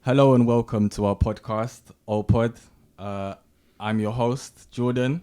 Hello and welcome to our podcast, OhPod. I'm your host, Jordan,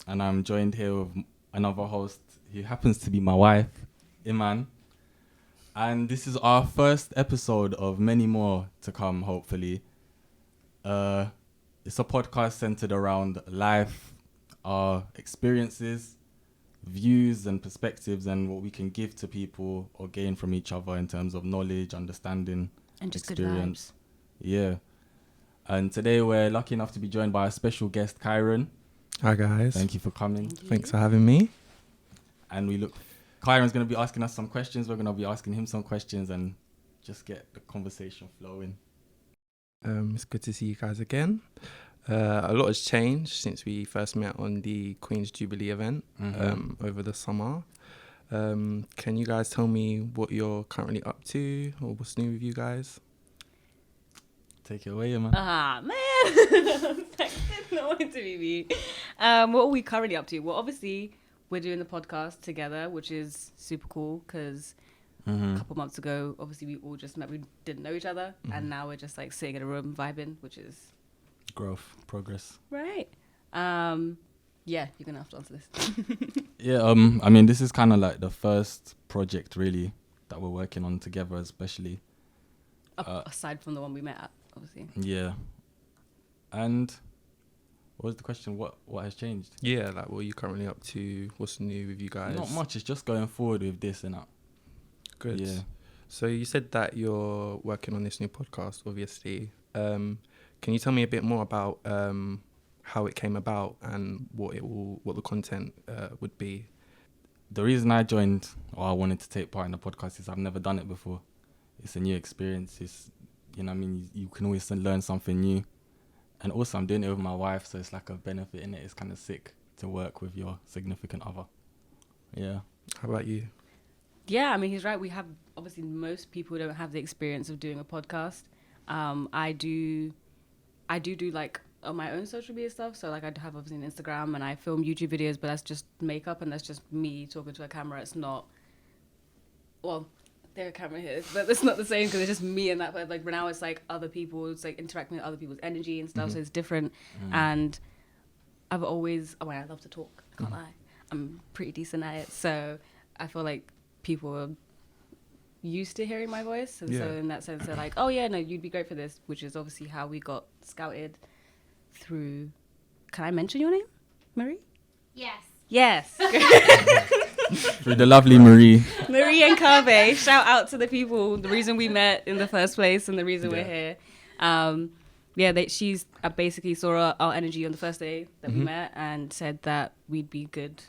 and I'm joined here with another host who happens to be my wife, Iman. And this is our first episode of many more to come, hopefully. It's a podcast centered around life, our experiences, views and perspectives, and what we can give to people or gain from each other in terms of knowledge, understanding, and just experience. Yeah. And today we're lucky enough to be joined by a special guest, Kyron. Hi guys. Thank you for coming. Thanks for having me. And Kyron's going to be asking us some questions. We're going to be asking him some questions and just get the conversation flowing. It's good to see you guys again. A lot has changed since we first met on the Queen's Jubilee event over the summer. Can you guys tell me what you're currently up to or what's new with you guys? Take it away, man. Man. I didn't want it to be me. What are we currently up to? Well, obviously, we're doing the podcast together, which is super cool because a couple months ago, obviously, we all just met. We didn't know each other. And now we're just like sitting in a room vibing, which is... Growth, progress. Right. Yeah, you're going to have to answer this. Yeah, I mean, this is kind of like the first project, really, that we're working on together, especially. Aside from the one we met at, obviously. Yeah. And what was the question? What has changed? Yeah, like what are you currently up to? What's new with you guys? Not much. It's just going forward with this and that. Good. Yeah. So you said that you're working on this new podcast, obviously. Can you tell me a bit more about how it came about and what the content would be? The reason I joined or I wanted to take part in the podcast is I've never done it before. It's a new experience. It's, you know what I mean? You can always learn something new. And also I'm doing it with my wife, so it's like a benefit in it. It's kind of sick to work with your significant other. Yeah. How about you? Yeah, I mean, he's right. We have, obviously, most people don't have the experience of doing a podcast. I do like on my own social media stuff. So like I have obviously an Instagram and I film YouTube videos, but that's just makeup and that's just me talking to a camera. It's not, well, there a camera here, but it's not the same because it's just me and that. But like now it's like other people, it's like interacting with other people's energy and stuff. So it's different. And I've always, I love to talk. I can't lie. I'm pretty decent at it. So I feel like people are used to hearing my voice. And so in that sense, they're like, oh yeah, no, you'd be great for this, which is obviously how we got scouted through, can I mention your name, Marie? Yes. Through the lovely Marie. Marie and Carve. Shout out to the people, the reason we met in the first place and the reason we're here. She's basically saw our energy on the first day that we met and said that we'd be good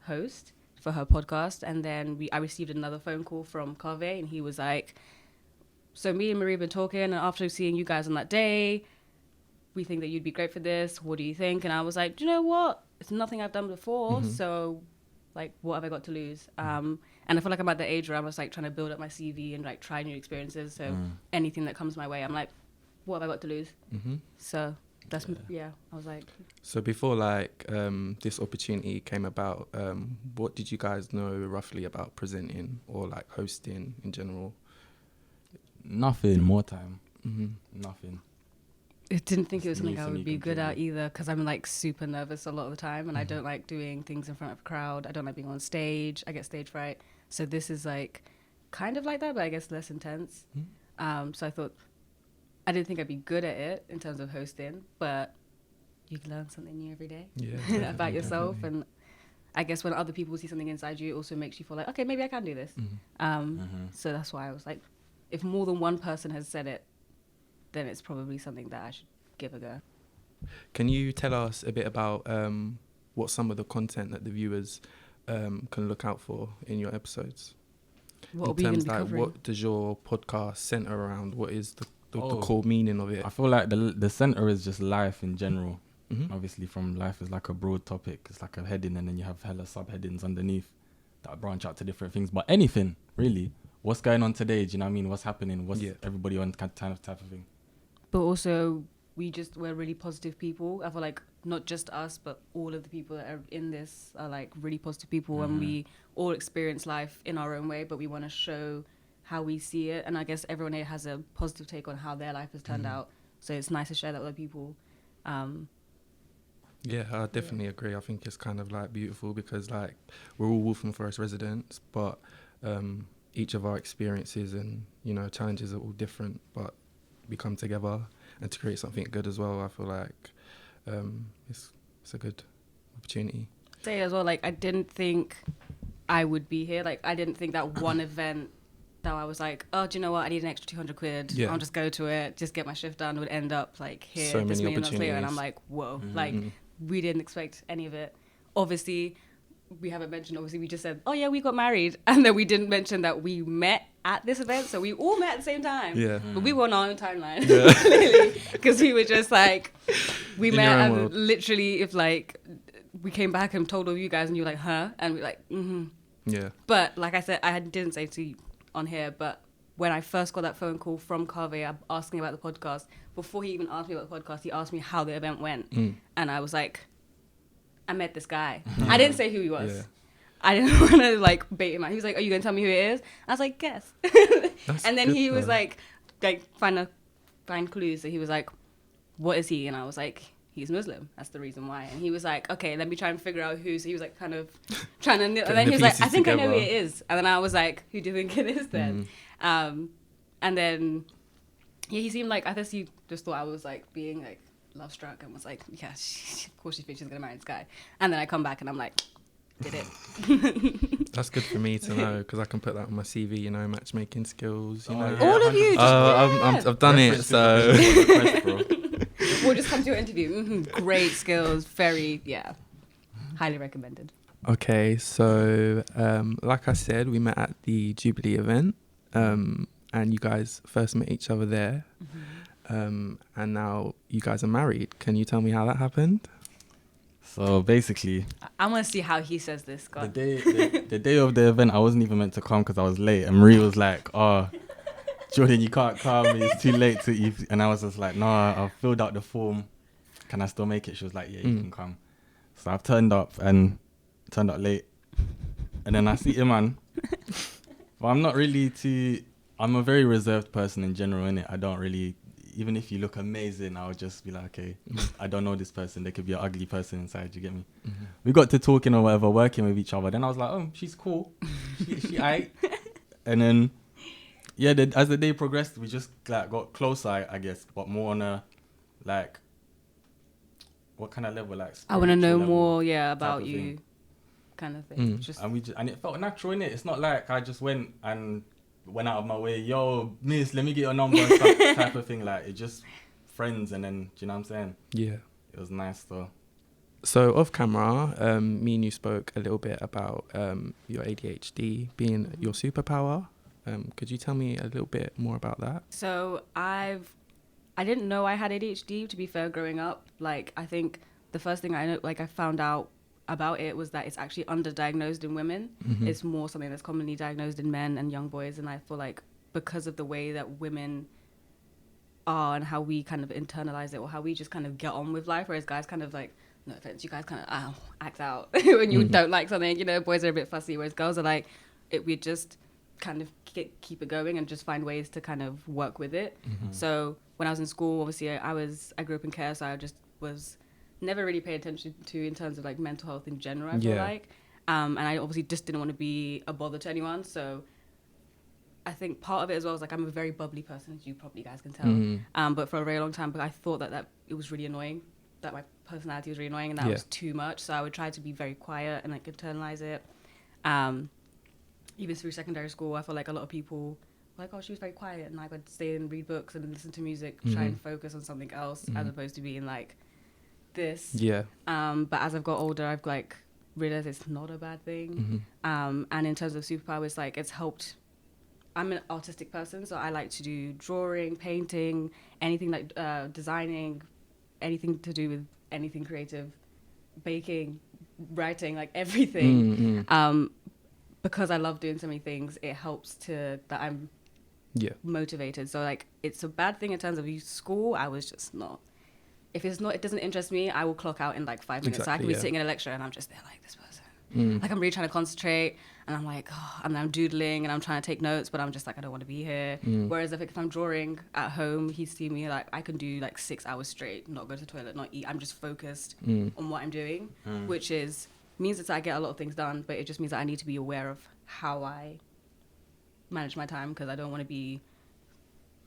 host for her podcast. And then I received another phone call from Carve and he was like, so me and Marie have been talking and after seeing you guys on that day, we think that you'd be great for this. What do you think? And I was like, do you know what? It's nothing I've done before. So like, what have I got to lose? And I feel like I'm at the age where I was like trying to build up my CV and like try new experiences. So anything that comes my way, I'm like, what have I got to lose? So that's, I was like. So before like this opportunity came about, what did you guys know roughly about presenting or like hosting in general? Nothing. More time. Nothing. I didn't think it was something new I to would me be good at completely. either because I'm like super nervous a lot of the time and I don't like doing things in front of a crowd. I don't like being on stage. I get stage fright. So this is like kind of like that, but I guess less intense. So I thought, I didn't think I'd be good at it in terms of hosting, but you can learn something new every day about yourself. And I guess when other people see something inside you, it also makes you feel like, okay, maybe I can do this. So that's why I was like, if more than one person has said it, then it's probably something that I should give a go. Can you tell us a bit about what some of the content that the viewers can look out for in your episodes? What are we going to be like covering? what does your podcast center around? What is the core meaning of it? I feel like the center is just life in general. Obviously, from life is like a broad topic. It's like a heading, and then you have hella subheadings underneath that branch out to different things. But anything really, what's going on today? Do you know what I mean? What's happening? What's everybody on kind of type of thing? But also, we're really positive people. I feel like not just us, but all of the people that are in this are like really positive people, and we all experience life in our own way. But we want to show how we see it, and I guess everyone here has a positive take on how their life has turned out. So it's nice to share that with other people. Yeah, I definitely agree. I think it's kind of like beautiful because like we're all Waltham Forest residents, but each of our experiences and, you know, challenges are all different, but we come together and to create something good as well. I feel like it's a good opportunity. Say as well, like I didn't think I would be here. Like I didn't think that one event that I was like, oh, do you know what? I need an extra 200 quid. Yeah. I'll just go to it, just get my shift done, would end up like here So this many many months later. And I'm opportunities. like, whoa, like we didn't expect any of it. Obviously, we haven't mentioned, obviously we just said, oh yeah, we got married. And then we didn't mention that we met at this event. So we all met at the same time. Yeah. But we were on our own timeline, Yeah. clearly. Because we were just like, we In met your own and world. literally if like, we came back and told all you guys and you were like, huh? And we're like, mm-hmm. Yeah. But like I said, didn't say to you on here, but when I first got that phone call from Carve asking about the podcast, before he even asked me about the podcast, he asked me how the event went. And I was like, I met this guy. I didn't say who he was. Yeah. I didn't want to like bait him out. He was like, are you going to tell me who it is? I was like, guess. And then good, he was though. like find clues. So he was like, what is he? And I was like, he's Muslim. That's the reason why. And he was like, okay, let me try and figure out who. So he was like kind of trying to... And then he was like, I think I know who it is. And then I was like, who do you think it is then? And then yeah, he seemed like, I guess he just thought I was like being like love struck and was like, yeah, of course she thinks she's going to marry this guy. And then I come back and I'm like, did it. That's good for me to know because I can put that on my CV, you know, matchmaking skills, you know. yeah. All of you. Just, I've done it, so... We'll just come to your interview. Great skills. Very, highly recommended. Okay, so like I said, we met at the Jubilee event, and you guys first met each other there, and now you guys are married. Can you tell me how that happened? So basically, I want to see how he says this. God. the day of the event, I wasn't even meant to come because I was late. And Marie was like, oh, Jordan, you can't come. It's too late to eat. And I was just like, no, I filled out the form. Can I still make it? She was like, yeah, you can come. So I've turned up late. And then I see Iman. But I'm not really I'm a very reserved person in general, innit? I don't really, even if you look amazing, I'll just be like, okay, I don't know this person. There could be an ugly person inside, you get me? We got to talking or whatever, working with each other. Then I was like, oh, she's cool. She aight. And then, yeah, as the day progressed, we just like got closer, I guess, but more on a, like, what kind of level? Like, I want to know spiritual more, level about type of you, thing. kind of thing. Just And it felt natural, innit? It's not like I just went out of my way, yo, miss, let me get your number, type of thing. Like, it just friends, and then, do you know what I'm saying? Yeah. It was nice, though. So off camera, me and you spoke a little bit about your ADHD being your superpower. Could you tell me a little bit more about that? So I didn't know I had ADHD, to be fair, growing up. Like, I think the first thing I found out about it was that it's actually underdiagnosed in women. It's more something that's commonly diagnosed in men and young boys. And I feel like because of the way that women are and how we kind of internalize it, or how we just kind of get on with life, whereas guys kind of like, no offense, you guys kind of act out when you don't like something. You know, boys are a bit fussy, whereas girls are like, we just kind of keep it going and just find ways to kind of work with it. So when I was in school, obviously I grew up in care, so I just was never really paid attention to in terms of like mental health in general, I feel like. And I obviously just didn't want to be a bother to anyone. So I think part of it as well is like I'm a very bubbly person, as you probably guys can tell. But for a very long time, I thought that it was really annoying, that my personality was really annoying, and that was too much. So I would try to be very quiet and like internalize it. Even through secondary school, I felt like a lot of people were like, oh, she was very quiet, and I would stay and read books and listen to music, try and focus on something else, as opposed to being like this. But as I've got older, I've like realized it's not a bad thing. And in terms of superpowers, like it's helped. I'm an artistic person, so I like to do drawing, painting, anything like designing, anything to do with anything creative, baking, writing, like everything. Because I love doing so many things, it helps that I'm motivated. So like it's a bad thing in terms of school. I was just not. If it doesn't interest me, I will clock out in like 5 minutes. Exactly, so I can be sitting in a lecture and I'm just there like, this person, Like I'm really trying to concentrate, and I'm like, oh, and I'm doodling, and I'm trying to take notes, but I'm just like, I don't want to be here. Whereas if I'm drawing at home, he'd see me like I can do like 6 hours straight, not go to the toilet, not eat. I'm just focused on what I'm doing, which means that I get a lot of things done, but it just means that I need to be aware of how I manage my time, because I don't want to be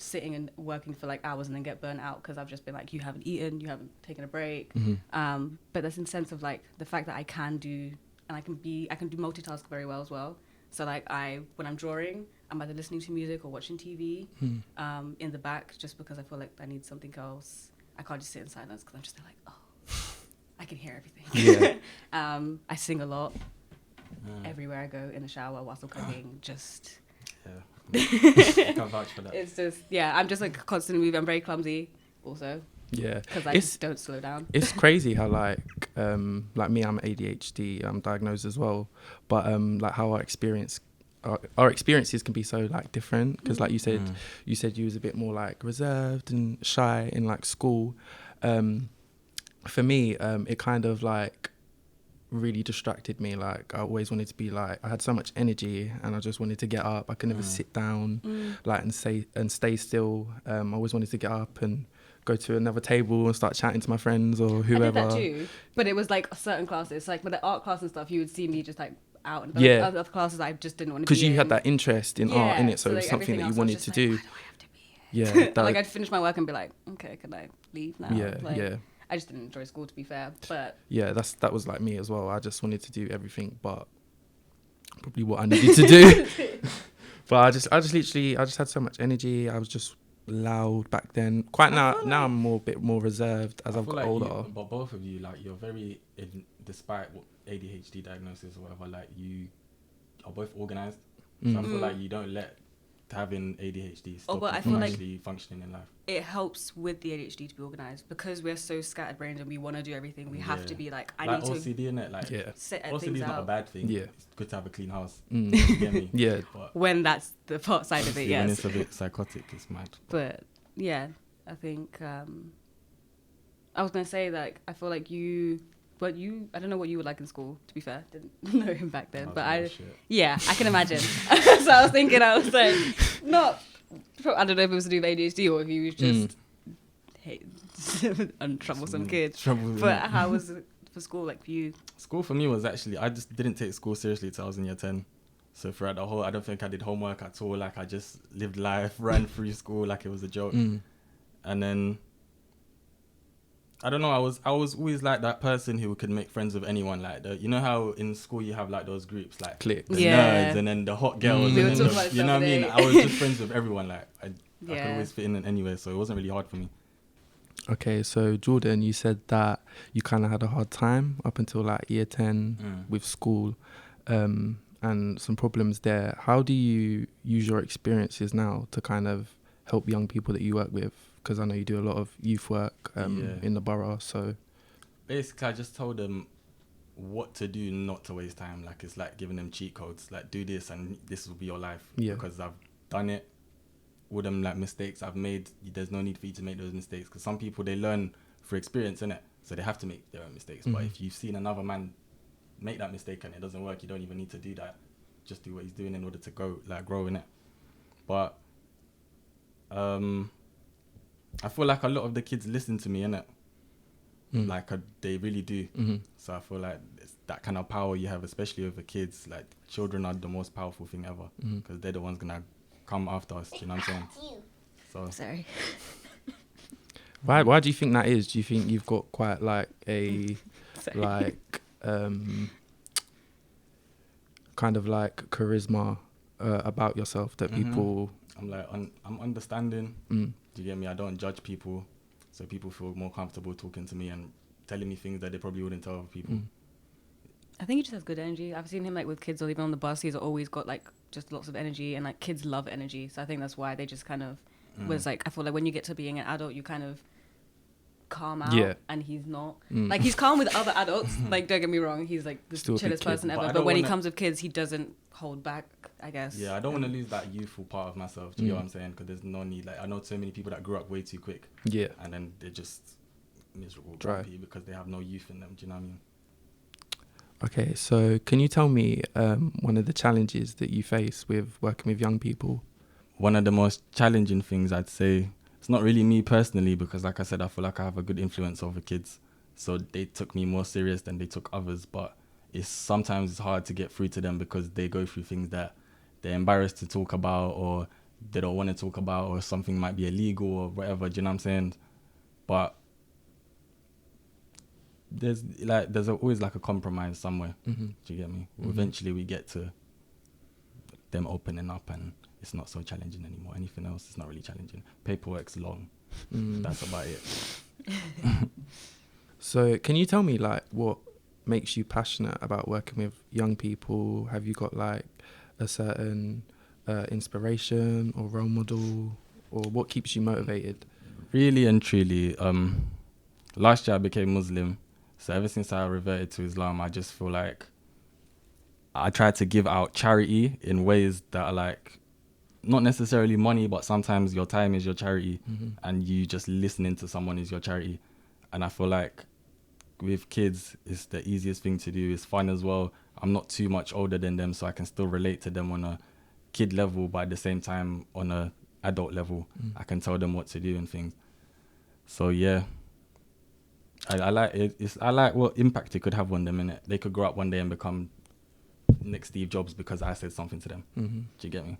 sitting and working for like hours and then get burnt out because I've just been like, you haven't eaten, you haven't taken a break. But there's a sense of like the fact that I can do, and I can do multitask very well as well. So like when I'm drawing, I'm either listening to music or watching TV in the back, just because I feel like I need something else. I can't just sit in silence because I'm just like, oh, I can hear everything. Yeah. I sing a lot everywhere I go, in the shower, whilst I'm cooking, just... Yeah. I can vouch for that. It's just, yeah, I'm just like constantly moving. I'm very clumsy also. Yeah. Because I just don't slow down. It's crazy how like me, I'm ADHD, I'm diagnosed as well. But like how our experiences can be so like different. Because like you said you was a bit more like reserved and shy in like school. For me, it kind of like really distracted me. Like I always wanted to be like, I had so much energy and I just wanted to get up. I could never sit down like and stay still. I always wanted to get up and go to another table and start chatting to my friends or whoever. I did that too, but it was like certain classes, like with the art class and stuff, you would see me just like out and about. Other classes I just didn't want to be in. Because you had that interest in art in it, so it was like something that you wanted to do. Why do I have to be here? Yeah. Like I'd finish my work and be like, okay, can I leave now? Yeah, like, yeah. I just didn't enjoy school, to be fair, but... Yeah, that was like me as well. I just wanted to do everything but probably what I needed to do. But I just had so much energy. I was just loud back then. Now I'm a bit more reserved as I've got older. But both of you, like, you're very, despite what ADHD diagnosis or whatever, like, you are both organised. So I feel like you don't let having ADHD stop you from actually functioning in life. It helps with the ADHD to be organised, because we're so scatterbrained and we want to do everything. We have to be like, I need OCD, to innit? Like, set OCD things is out. not a bad thing. Yeah. It's good to have a clean house. You get me? Yeah. But when that's the part side of it, yes. When it's a bit psychotic, it's mad. But yeah, I think I was gonna say that I feel like I don't know what you were like in school, to be fair. Didn't know him back then, but I can imagine. So I was like, I don't know if it was to do with ADHD or if he was just untroublesome kid. But how was it for school, like for you? School for me was actually, I just didn't take school seriously till I was in year 10. So throughout the whole, I don't think I did homework at all. Like I just lived life, ran through school like it was a joke. And then, I don't know, I was always like that person who could make friends with anyone. Like, you know how in school you have like those groups, like Click. the nerds and then the hot girls. We And were then talking about this you know what I mean? the other I was day. just friends with everyone. Like, I could always fit in anywhere, so it wasn't really hard for me. Okay, so Jordan, you said that you kind of had a hard time up until like year 10 with school and some problems there. How do you use your experiences now to kind of help young people that you work with? Because I know you do a lot of youth work in the borough, so... Basically, I just told them what to do, not to waste time. Like, it's like giving them cheat codes. Like, do this and this will be your life. Yeah. Because I've done it. All them like mistakes I've made, there's no need for you to make those mistakes. Because some people, they learn through experience, innit? So they have to make their own mistakes. But if you've seen another man make that mistake and it doesn't work, you don't even need to do that. Just do what he's doing in order to grow in it. But I feel like a lot of the kids listen to me, innit? Like they really do. So I feel like it's that kind of power you have, especially over kids. Like children are the most powerful thing ever, because they're the ones gonna come after us. You know what I'm saying? So Sorry. Why do you think that is? Do you think you've got quite like a like kind of like charisma about yourself that people? I'm like I'm understanding. Do you get me? I don't judge people. So people feel more comfortable talking to me and telling me things that they probably wouldn't tell other people. I think he just has good energy. I've seen him like with kids or even on the bus. He's always got like just lots of energy, and like kids love energy. So I think that's why they just kind of was like, I feel like when you get to being an adult, you kind of calm out, and he's not. Like he's calm with other adults. Like don't get me wrong, he's like the chillest person ever. But when he comes with kids, he doesn't hold back, I guess. Yeah, I don't want to lose that youthful part of myself. Do you know what I'm saying? Because there's no need. Like I know so many people that grew up way too quick. Yeah. And then they're just miserable, Dry, because they have no youth in them. Do you know what I mean? Okay, so can you tell me one of the challenges that you face with working with young people? One of the most challenging things I'd say, it's not really me personally, because like I said, I feel like I have a good influence over kids. So they took me more serious than they took others. But sometimes it's hard to get through to them because they go through things that they're embarrassed to talk about, or they don't want to talk about, or something might be illegal or whatever. Do you know what I'm saying? But there's always like a compromise somewhere. Mm-hmm. Do you get me? Mm-hmm. Eventually we get to them opening up and it's not so challenging anymore. Anything else is not really challenging. Paperwork's long. That's about it. So can you tell me like what makes you passionate about working with young people? Have you got like a certain inspiration or role model, or what keeps you motivated? Really and truly, last year I became Muslim. So ever since I reverted to Islam, I just feel like I try to give out charity in ways that are like, not necessarily money, but sometimes your time is your charity, and you just listening to someone is your charity. And I feel like with kids, it's the easiest thing to do. It's fun as well. I'm not too much older than them, so I can still relate to them on a kid level, but at the same time on a adult level, I can tell them what to do and things. So yeah, I like it. I like what impact it could have on them, innit? They could grow up one day and become next Steve Jobs because I said something to them. Do you get me?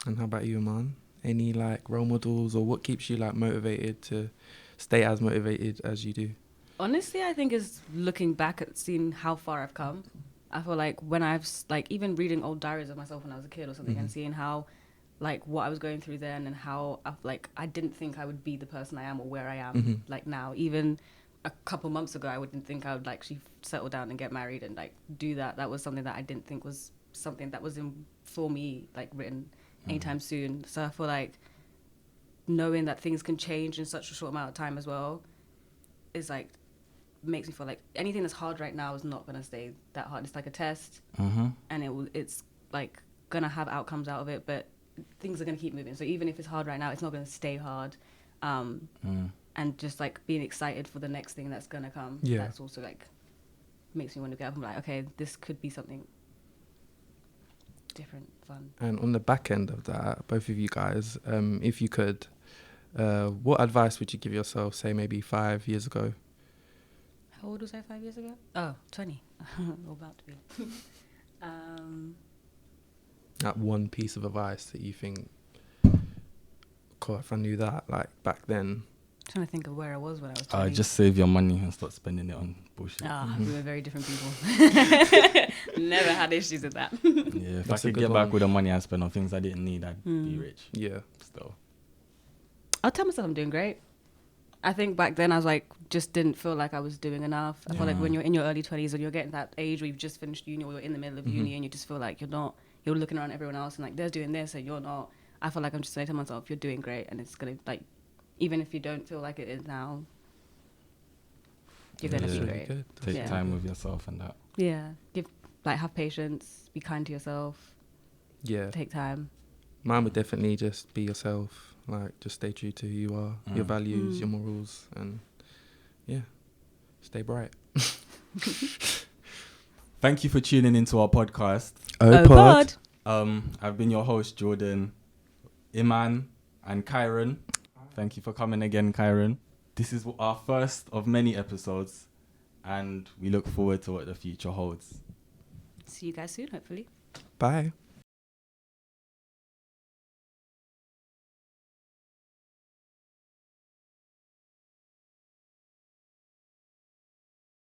And how about you, Iman? Any like role models, or what keeps you like motivated to stay as motivated as you do? Honestly, I think is looking back at seeing how far I've come. I feel like when I've like even reading old diaries of myself when I was a kid or something, and seeing how like what I was going through then, and how I didn't think I would be the person I am or where I am like now. Even a couple months ago, I wouldn't think I would like actually settle down and get married and like do that. That was something that I didn't think was something that was in for me, like written anytime soon. So I feel like knowing that things can change in such a short amount of time as well is like makes me feel like anything that's hard right now is not gonna stay that hard. It's like a test, and it's like gonna have outcomes out of it, but things are gonna keep moving. So even if it's hard right now, it's not gonna stay hard. And just like being excited for the next thing that's gonna come. Yeah. That's also like makes me want to get up and be like, okay, this could be something different, fun. And on the back end of that, both of you guys, if you could, what advice would you give yourself, say maybe 5 years ago? How old was I 5 years ago? Oh, 20. Or about to be. That one piece of advice that you think, God, if I knew that like back then. Trying to think of where I was when I was 20. Just save your money and start spending it on bullshit. We were very different people. Never had issues with that. Yeah, if That's I a could good get back one. with the money I spent on things I didn't need, I'd be rich. Yeah. Still. I'll tell myself I'm doing great. I think back then I was like, just didn't feel like I was doing enough. I feel like when you're in your early 20s and you're getting that age where you've just finished uni or you're in the middle of uni and you just feel like you're looking around everyone else and like they're doing this and you're not. I feel like I'm just saying to myself, you're doing great, and it's going to like, even if you don't feel like it is now, you're going to be really great. good. Take time with yourself and that. Yeah. Have patience, be kind to yourself, Yeah. take time. Mine would definitely just be yourself. Like, just stay true to who you are, your values, your morals, and yeah, stay bright. Thank you for tuning into our podcast. OhPod. I've been your host, Jordan, Iman, and Kyron. Thank you for coming again, Kyron. This is our first of many episodes, and we look forward to what the future holds. See you guys soon, hopefully. Bye.